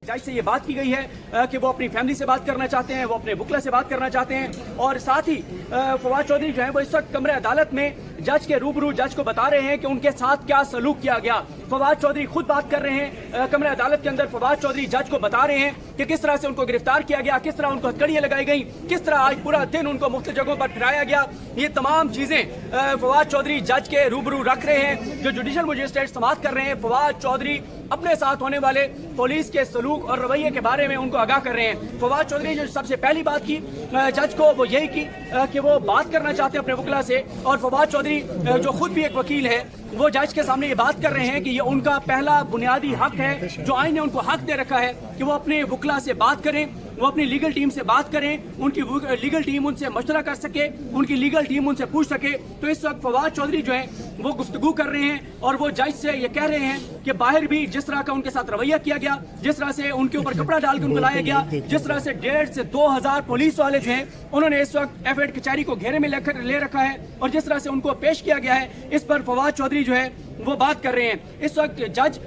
जज से ये बात की गई है कि वो अपनी फैमिली से बात करना चाहते हैं, वो अपने वकील से बात करना चाहते हैं और साथ ही फवाद चौधरी जो है वो इस वक्त कमरे अदालत में जज के रूबरू जज को बता रहे हैं कि उनके साथ क्या सलूक किया गया। फवाद चौधरी खुद बात कर रहे हैं कमरे अदालत के अंदर। फवाद चौधरी जज को बता रहे हैं कि किस तरह से उनको गिरफ्तार किया गया, किस तरह उनको हथकड़ियां लगाई गई, किस तरह आज पूरा दिन उनको मुख्तलिफ जगहों पर फिराया गया। ये तमाम चीजें फवाद चौधरी जज के रूबरू रख रहे हैं। जो जुडिशल मजिस्ट्रेट समाअत कर रहे हैं, फवाद चौधरी अपने साथ होने वाले पुलिस के सलूक और रवैये के बारे में उनको आगाह कर रहे हैं। फवाद चौधरी जो सबसे पहली बात की जज को वो यही की कि वो बात करना चाहते हैं अपने वकील से। और फवाद चौधरी जो खुद भी एक वकील है, वो जज के सामने ये बात कर रहे हैं कि ये उनका पहला बुनियादी हक है जो आईन ने उनको हक दे रखा है कि वो अपने वकील से बात करें, वो अपनी लीगल टीम से बात करें, उनकी लीगल टीम उनसे मशवरा कर सके, उनकी लीगल टीम उनसे पूछ सके। तो इस वक्त फवाद चौधरी जो है वो गुफ्तगू कर रहे हैं और वो जज से ये कह रहे हैं कि बाहर भी जिस तरह का उनके साथ रवैया किया गया, जिस तरह से उनके ऊपर कपड़ा डाल के उनको लाया गया, जिस तरह से 1,500 से 2,000 पुलिस वाले जो हैं उन्होंने इस वक्त एफ कचहरी को घेरे में ले रखा है और जिस तरह से उनको पेश किया गया है, इस पर फवाद चौधरी जो है वो बात कर रहे हैं। इस वक्त जज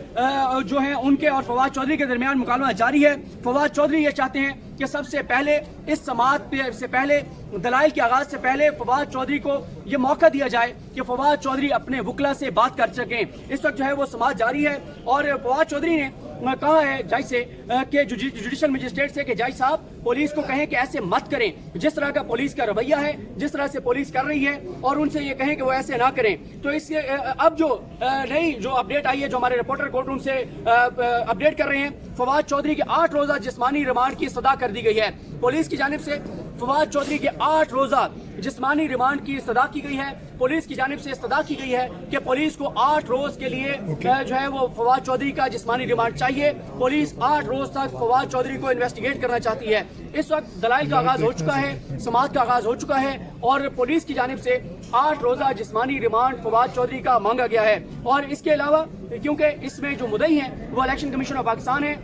जो है उनके और फवाद चौधरी के दरमियान मुकालमा जारी है। फवाद चौधरी ये चाहते हैं कि सबसे पहले इस समाअत से पहले, दलाइल के आगाज से पहले फवाद चौधरी को ये मौका दिया जाए कि फवाद चौधरी अपने वकील से बात कर सकें। इस वक्त जो है वो समाअत जारी है और फवाद चौधरी ने कहा है जज से कि जुडिशल मजिस्ट्रेट से कि जज साहब पुलिस को कहें कि ऐसे मत करें, जिस तरह का पुलिस का रवैया है, जिस तरह से पुलिस कर रही है, और उनसे ये कहें कि वो ऐसे ना करें। तो इसके अब जो नई जो अपडेट आई है, जो हमारे रिपोर्टर कोर्ट रूम से अपडेट कर रहे हैं, फवाद चौधरी के 8 रोजा जिस्मानी रिमांड की सदा कर दी गई है। पुलिस की जानिब से फवाद चौधरी के 8 रोजा जिस्मानी रिमांड की सदा की गई है। पुलिस की जानिब से सदा की गई है कि पुलिस को 8 रोज के लिए जो है वो फवाद चौधरी का जिस्मानी रिमांड चाहिए। पुलिस 8 रोज तक फवाद चौधरी को इन्वेस्टिगेट करना चाहती है। इस वक्त दलाइल का आगाज हो चुका है, समाअत का आगाज हो चुका है और पुलिस की जानिब से 8 रोजा जिस्मानी रिमांड फवाद चौधरी का मांगा गया है। और इसके अलावा क्योंकि इसमें जो मुद्दई है वो इलेक्शन कमीशन ऑफ पाकिस्तान है,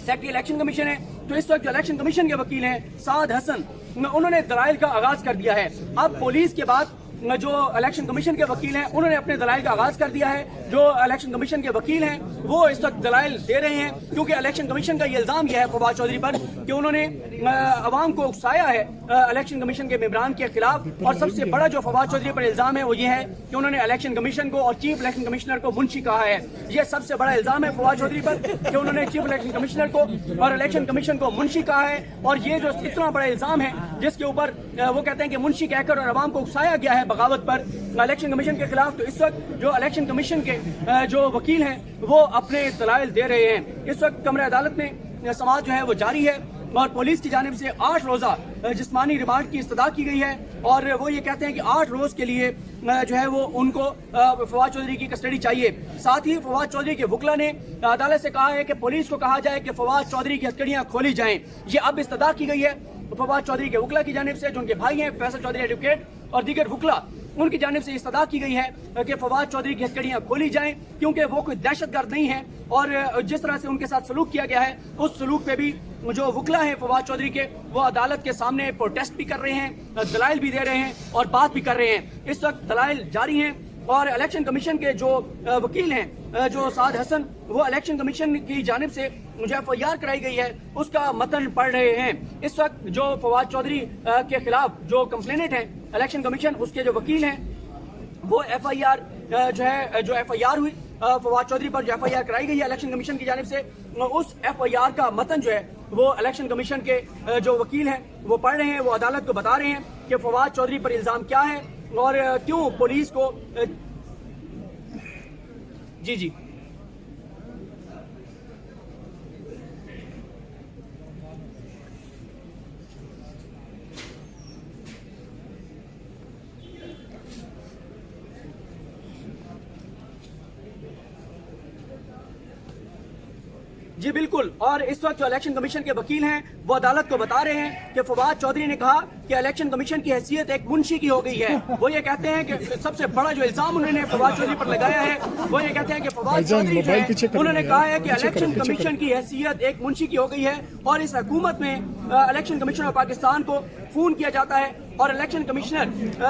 सेक्रेटरी इलेक्शन कमीशन है, तो इस वक्त जो इलेक्शन कमीशन के वकील हैं साद हसन, उन्होंने दलाइल का आगाज कर दिया है। अब पुलिस के बाद जो इलेक्शन कमीशन के वकील हैं उन्होंने अपने दलाइल का आगाज कर दिया है। जो इलेक्शन कमीशन के वकील हैं वो इस वक्त दलाइल दे रहे हैं, क्योंकि इलेक्शन कमीशन का ये इल्जाम यह है फवाद चौधरी पर कि उन्होंने अवाम को उकसाया है इलेक्शन कमीशन के मेंबरान के खिलाफ। और सबसे बड़ा जो फवाद चौधरी पर इल्जाम है वो ये है कि उन्होंने इलेक्शन कमीशन को और चीफ इलेक्शन कमिश्नर को मुंशी कहा है। यह सबसे बड़ा इल्जाम है फवाद चौधरी पर कि उन्होंने चीफ इलेक्शन कमिश्नर को और इलेक्शन कमीशन को मुंशी कहा है। और ये जो इतना बड़ा इल्जाम है जिसके ऊपर वो कहते हैं कि मुंशी कहकर और अवाम को उकसाया गया है बगावत पर इलेक्शन कमीशन के खिलाफ, तो इस वक्त जो इलेक्शन कमीशन के जो वकील हैं वो अपने दलाइल दे रहे हैं। इस वक्त कमरे अदालत में समाअत जो है वो जारी है और पुलिस की जानिब से 8 रोजा जिस्मानी रिमांड की इस्तदा की गई है और वो ये कहते हैं कि 8 रोज के लिए जो है वो उनको फवाद चौधरी की कस्टडी चाहिए। साथ ही फवाद चौधरी के वकील ने अदालत से कहा है कि पुलिस को कहा जाए कि फवाद चौधरी की हथकड़ियां खोली जाएं। ये अब इस्तदा की गई है फवाद चौधरी के वकील की जानिब से, जो उनके भाई हैं फैसल चौधरी एडवोकेट और दीगर वकील, उनकी जानिब से इस्तदा की गई है कि फवाद चौधरी की हथकड़ियां खोली जाएं, क्योंकि वो कोई दहशतगर्द नहीं है। और जिस तरह से उनके साथ सलूक किया गया है उस सलूक पे भी जो वकील हैं फवाद चौधरी के वो अदालत के सामने प्रोटेस्ट भी कर रहे हैं, दलाइल भी दे रहे हैं और बात भी कर रहे हैं। इस वक्त दलाइल जारी हैं और इलेक्शन कमीशन के जो वकील हैं जो साद हसन, वो इलेक्शन कमीशन की जानिब से जो FIR कराई गई है उसका मतन पढ़ रहे हैं। इस वक्त जो फवाद चौधरी के खिलाफ जो कंप्लेनेंट है इलेक्शन कमीशन, उसके जो वकील हैं वो FIR जो FIR हुई फवाद चौधरी पर जो FIR कराई गई है इलेक्शन कमीशन की जानिब से, उस FIR का मतन जो है वो इलेक्शन कमीशन के जो वकील हैं वो पढ़ रहे हैं। वो अदालत को बता रहे हैं कि फवाद चौधरी पर इल्जाम क्या है और क्यों पुलिस को जी जी बिल्कुल। और इस वक्त जो इलेक्शन कमीशन के वकील हैं वो अदालत को बता रहे हैं कि फवाद चौधरी ने कहा कि इलेक्शन कमीशन की हैसियत एक मुंशी की हो गई है। वो ये कहते हैं कि सबसे बड़ा जो इल्जाम उन्होंने फवाद चौधरी पर लगाया है वो ये कहते हैं कि फवाद चौधरी जो है उन्होंने कहा है कि इलेक्शन कमीशन की हैसियत एक मुंशी की हो गई है और इस हुकूमत में इलेक्शन कमीशन ऑफ पाकिस्तान को फोन किया जाता है और इलेक्शन कमिश्नर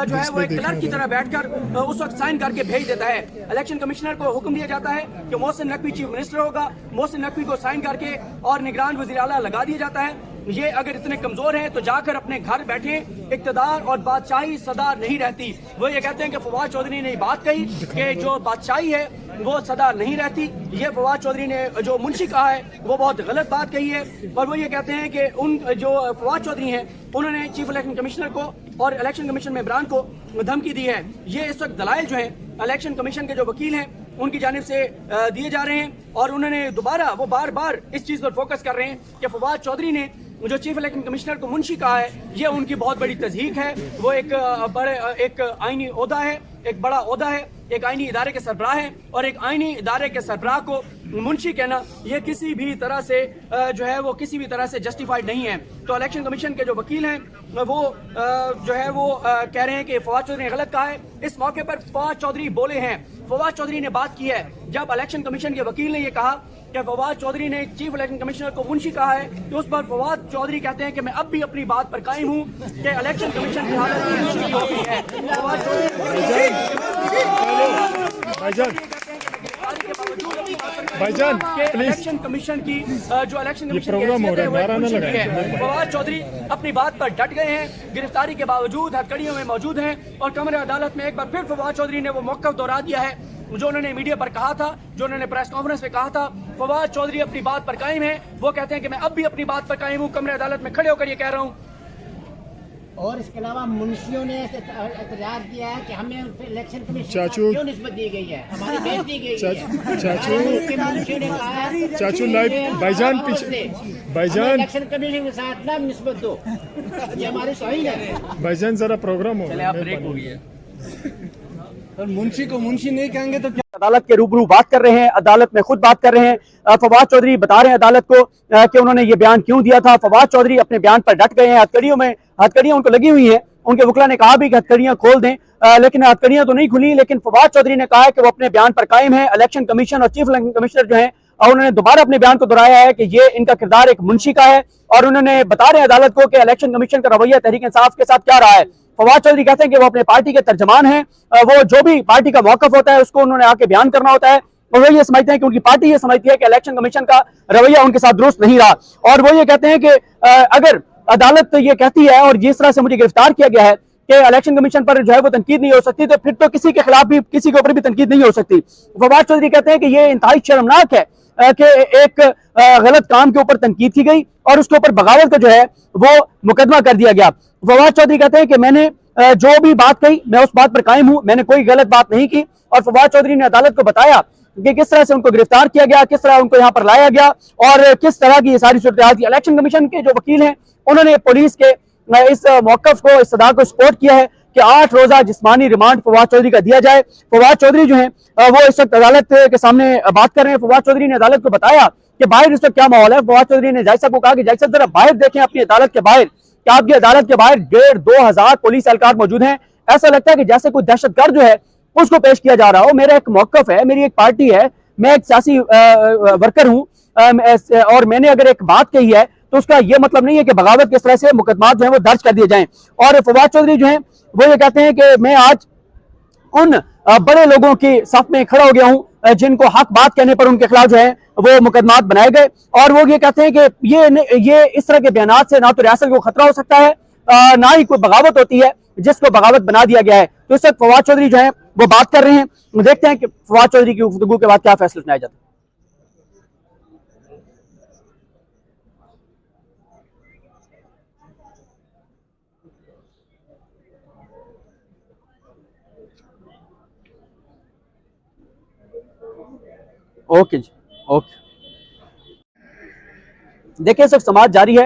जो है वो एक क्लर्क की तरह बैठकर उस वक्त साइन करके भेज देता है। इलेक्शन कमिश्नर को हुक्म दिया जाता है कि मोहसिन नकवी चीफ मिनिस्टर होगा, मोहसिन नकवी को साइन करके और निगरान वज़ीर आला लगा दिया जाता है। ये अगर इतने कमजोर हैं तो जाकर अपने घर बैठे, इक्तदार और बादशाही सदा नहीं रहती। वो ये कहते हैं कि फवाद चौधरी ने बात कही कि जो बादशाही है वो सदा नहीं रहती। ये फवाद चौधरी ने जो मुंशी कहा है वो बहुत गलत बात कही है। और वो ये कहते हैं कि उन जो फवाद चौधरी हैं उन्होंने चीफ इलेक्शन कमिश्नर को और इलेक्शन कमीशन मेंबरान को धमकी दी है। ये इस वक्त दलाइल जो है इलेक्शन कमीशन के जो वकील हैं उनकी जानिब से दिए जा रहे हैं और उन्होंने दोबारा वो बार बार इस चीज़ पर फोकस कर रहे हैं कि फवाद चौधरी ने जो चीफ इलेक्शन कमिश्नर को मुंशी कहा है ये उनकी बहुत बड़ी तज़हीक है। वो एक आईनी ओहदा है, एक बड़ा ओहदा है, एक आईनी इदारे के सरबराह है और एक आईनी इदारे के सरबराह को मुंशी कहना ये किसी भी तरह से जो है वो किसी भी तरह से जस्टिफाइड नहीं है। तो इलेक्शन कमीशन के जो वकील हैं वो जो है वो कह रहे हैं कि फवाद चौधरी ने गलत कहा है। इस मौके पर फवाद चौधरी बोले हैं, फवाद चौधरी ने बात की है जब इलेक्शन कमीशन के वकील ने ये कहा कि फवाद चौधरी ने चीफ इलेक्शन कमिश्नर को मुंशी कहा है तो उस पर फवाद चौधरी कहते हैं कि मैं अब भी अपनी बात पर कायम हूँ कि इलेक्शन कमीशन की हालत मुंशी हो गई है। फवाद भाईजान इलेक्शन कमीशन की जो इलेक्शन कमीशन है फवाद चौधरी अपनी बात पर डट गए हैं, गिरफ्तारी के बावजूद हथकड़ियों में मौजूद हैं और कमरे अदालत में एक बार फिर फवाद चौधरी ने वो मौक़िफ़ दोहरा दिया है जो उन्होंने मीडिया पर कहा था, जो उन्होंने प्रेस कॉन्फ्रेंस में कहा था। फवाद चौधरी अपनी बात पर कायम है। वो कहते हैं कि मैं अब भी अपनी बात पर कायम हूँ, कमरे अदालत में खड़े होकर ये कह रहा हूँ। और इसके अलावा मुंशियों ने एतराज किया है कि हमें इलेक्शन कमीशन चाचू क्यों निस्बत दी गई है, हमारी बेइज्जती दी गई है। चाचू ने कहा है चाचू लाइव भाईजान पीछे भाईजान इलेक्शन कमीशन के साथ ना निस्बत दो, ये हमारी सही है। भाईजान जरा प्रोग्राम हो और मुंशी को मुंशी नहीं कहेंगे तो क्या? अदालत के रूबरू बात कर रहे हैं, अदालत में खुद बात कर रहे हैं। फवाद चौधरी बता रहे हैं अदालत को कि उन्होंने ये बयान क्यों दिया था। फवाद चौधरी अपने बयान पर डट गए हैं। हथकड़ियां उनको लगी हुई हैं। उनके वकील ने कहा भी कि हथकड़ियां खोल दें, लेकिन हथकड़ियां तो नहीं खुली। लेकिन फवाद चौधरी ने कहा है कि वो अपने बयान पर कायम है। इलेक्शन कमीशन और चीफ इलेक्शन कमिश्नर जो है उन्होंने दोबारा अपने बयान को दोहराया है कि ये इनका किरदार एक मुंशी का है और उन्होंने बता रहे हैं अदालत को कि इलेक्शन कमीशन का रवैया तहरीक इंसाफ के साथ क्या रहा है। फवाद चौधरी कहते हैं कि वो अपने पार्टी के तर्जमान हैं, वो जो भी पार्टी का मौक़िफ़ होता है उसको उन्होंने आके बयान करना होता है और वो ये समझते हैं कि उनकी पार्टी ये समझती है कि इलेक्शन कमीशन का रवैया उनके साथ दुरुस्त नहीं रहा। और वो ये कहते हैं कि अगर अदालत ये कहती है और जिस तरह से मुझे गिरफ्तार किया गया है कि इलेक्शन कमीशन पर जो है वो तनकीद नहीं हो सकती, तो फिर तो किसी के खिलाफ भी किसी के ऊपर भी तनकीद नहीं हो सकती। फवाद चौधरी कहते हैं कि ये इंतहाई शर्मनाक है कि एक गलत काम के ऊपर तनकीद की गई और उसके ऊपर बगावत का जो है वो मुकदमा कर दिया गया। फवाद चौधरी कहते हैं कि मैंने जो भी बात कही मैं उस बात पर कायम हूं, मैंने कोई गलत बात नहीं की। और फवाद चौधरी ने अदालत को बताया कि किस तरह से उनको गिरफ्तार किया गया, किस तरह उनको यहाँ पर लाया गया और किस तरह की ये सारी सूरत थी। इलेक्शन कमीशन के जो वकील हैं उन्होंने पुलिस के इस मौक़िफ़ को, इस सदा को सपोर्ट किया है कि 8 रोज़ा जिस्मानी रिमांड फवाद चौधरी का दिया जाए। फवाद चौधरी जो है वो इस वक्त अदालत के सामने बात कर रहे हैं। फवाद चौधरी ने अदालत को बताया कि बाहर इस वक्त क्या माहौल है। फवाद चौधरी ने जज साहब को कहा कि जज साहब जरा बाहर देखें अपनी अदालत के बाहर, कि आपकी अदालत के बाहर 1,500-2 हजार पुलिस एहलकार मौजूद हैं। ऐसा लगता है कि जैसे कोई दहशतगर्द जो है उसको पेश किया जा रहा हो। मेरा एक मौक़िफ़ है, मेरी एक पार्टी है, मैं एक सियासी वर्कर हूँ और मैंने अगर एक बात कही है तो उसका यह मतलब नहीं है कि बगावत किस तरह से मुकदमा जो है वो दर्ज कर दिए जाएं। और फवाद चौधरी जो है वो ये कहते हैं कि मैं आज उन बड़े लोगों की सफ में खड़ा हो गया हूं जिनको हक बात कहने पर उनके खिलाफ जो है वो मुकदमात बनाए गए। और वो ये कहते हैं कि ये इस तरह के बयानात से ना तो रियासत को खतरा हो सकता है, ना ही कोई बगावत होती है जिसको बगावत बना दिया गया है। तो इस वक्त फवाद चौधरी जो है वो बात कर रहे हैं। देखते हैं कि फवाद चौधरी की गुफ्तगू के बाद क्या फैसला सुनाया जाता है। ओके जी, ओके। देखिए इस वक्त समाज जारी है।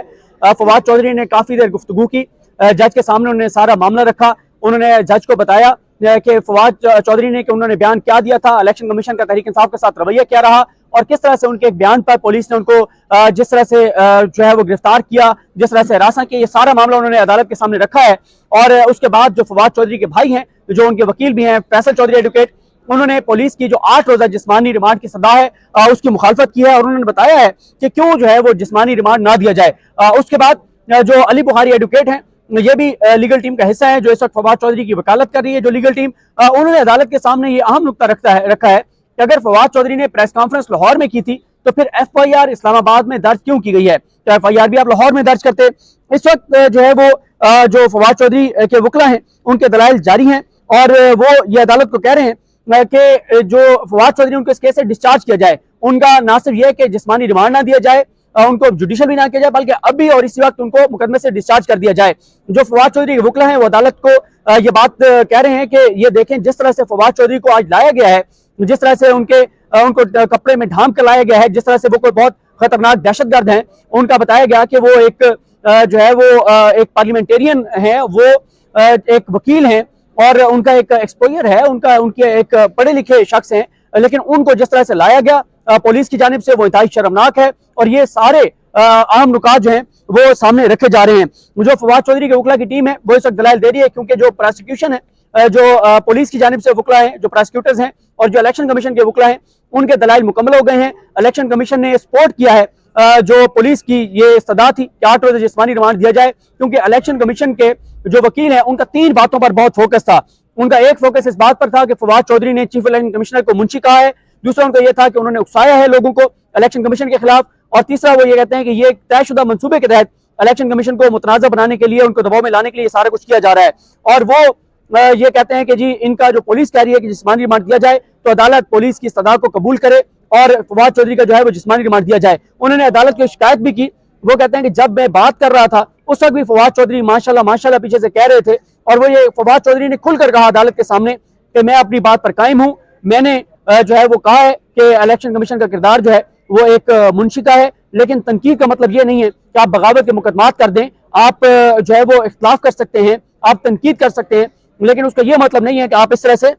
फवाद चौधरी ने काफी देर गुफ्तगू की, जज के सामने उन्होंने सारा मामला रखा। उन्होंने जज को बताया कि फवाद चौधरी ने कि उन्होंने बयान क्या दिया था, इलेक्शन कमीशन का तहरीक इंसाफ के साथ रवैया क्या रहा और किस तरह से उनके एक बयान पर पुलिस ने उनको जिस तरह से जो है वो गिरफ्तार किया, जिस तरह से हिरासा किया, ये सारा मामला उन्होंने अदालत के सामने रखा है। और उसके बाद जो फवाद चौधरी के भाई हैं, जो उनके वकील भी हैं, फैसल चौधरी एडवोकेट, उन्होंने पुलिस की जो 8 रोज़ा जिस्मानी रिमांड की सदा है उसकी मुखालफत की है और उन्होंने बताया है कि क्यों जो है वो जिस्मानी रिमांड ना दिया जाए। उसके बाद जो अली बुखारी एडवोकेट हैं ये भी लीगल टीम का हिस्सा है जो इस वक्त फवाद चौधरी की वकालत कर रही है। जो लीगल टीम उन्होंने अदालत के सामने ये अहम नुक्ता रखा है कि अगर फवाद चौधरी ने प्रेस कॉन्फ्रेंस लाहौर में की थी तो फिर FIR इस्लामाबाद में दर्ज क्यों की गई है? तो FIR भी आप लाहौर में दर्ज करते। इस वक्त जो है वो जो फवाद चौधरी के वकला हैं उनके दलाइल जारी हैं और वो ये अदालत को कह रहे हैं कि जो फवाद चौधरी उनको इस केस से डिस्चार्ज किया जाए। उनका ना सिर्फ यह कि जिस्मानी रिमांड ना दिया जाए, उनको जुडिशल भी ना किया जाए, बल्कि अभी और इसी वक्त उनको मुकदमे से डिस्चार्ज कर दिया जाए। जो फवाद चौधरी के वकला हैं वो अदालत को ये बात कह रहे हैं कि ये देखें जिस तरह से फवाद चौधरी को आज लाया गया है, जिस तरह से उनको कपड़े में ढांप कर लाया गया है, जिस तरह से वो कोई बहुत खतरनाक दहशतगर्द हैं, उनका बताया गया कि वो एक जो है वो एक पार्लियामेंटेरियन है, वो एक वकील हैं और उनका एक एक्सपोजर है, उनके एक पढ़े लिखे शख्स हैं, लेकिन उनको जिस तरह से लाया गया पुलिस की जानिब से वो इंतहाई शर्मनाक है। और ये सारे अहम नुकात जो हैं वो सामने रखे जा रहे हैं। जो फवाद चौधरी के वकला की टीम है वो इस वक्त दलाइल दे रही है, क्योंकि जो प्रोसिक्यूशन है, जो पुलिस की जानिब से वकला हैं, जो प्रोसिक्यूटर्स हैं और जो इलेक्शन कमीशन के वकला हैं, उनके दलाइल मुकम्मल हो गए हैं। इलेक्शन कमीशन ने सपोर्ट किया है जो पुलिस की ये इस्तदा थी कि 8 रोज़ जिस्मानी रिमांड दिया जाए, क्योंकि इलेक्शन कमीशन के जो वकील हैं उनका 3 बातों पर बहुत फोकस था। उनका एक फोकस इस बात पर था कि फवाद चौधरी ने चीफ इलेक्शन कमिश्नर को मुंशी कहा है, दूसरा उनका यह था कि उन्होंने उकसाया है लोगों को इलेक्शन कमीशन के खिलाफ, और तीसरा वो ये कहते हैं कि ये तयशुदा मंसूबे के तहत इलेक्शन कमीशन को मुतनाज़ा बनाने के लिए, उनको दबाव में लाने के लिए सारा कुछ किया जा रहा है। और वो ये कहते हैं कि जी इनका जो पुलिस कह रही है कि जिस्मानी रिमांड दिया जाए तो अदालत पुलिस की इस्तदा को कबूल करे और फवाद चौधरी का जो है वो जिस्मानी रिमांड दिया जाए। उन्होंने अदालत की शिकायत भी की। वो कहते हैं कि जब मैं बात कर रहा था उस वक्त भी फवाद चौधरी माशाल्लाह माशाल्लाह पीछे से कह रहे थे, और वो ये फवाद चौधरी ने खुलकर कहा अदालत के सामने कि मैं अपनी बात पर कायम हूं। मैंने जो है वो कहा है कि इलेक्शन कमीशन का किरदार जो है वो एक मुंशी का है, लेकिन तनकीद का मतलब ये नहीं है कि आप बगावत के मुकदमात कर दें। आप जो है वो इख्तलाफ कर सकते हैं, आप तनकीद कर सकते हैं, लेकिन उसका ये मतलब नहीं है कि आप इस तरह से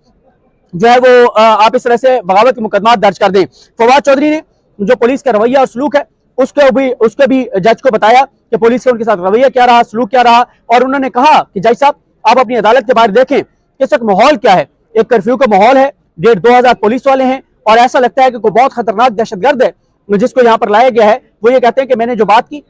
जो है वो आप इस तरह से बगावत के मुकदमात दर्ज कर दें। फवाद चौधरी ने जो पुलिस का रवैया और सलूक है उसके भी जज को बताया कि पुलिस का उनके साथ रवैया क्या रहा, सलूक क्या रहा, और उन्होंने कहा कि जज साहब आप अपनी अदालत के बाहर देखें इस वक्त माहौल क्या है। एक कर्फ्यू का माहौल है, 1500 पुलिस वाले हैं, और ऐसा लगता है कि कोई बहुत खतरनाक दहशतगर्द है जिसको यहाँ पर लाया गया है। वो ये कहते हैं कि मैंने जो बात की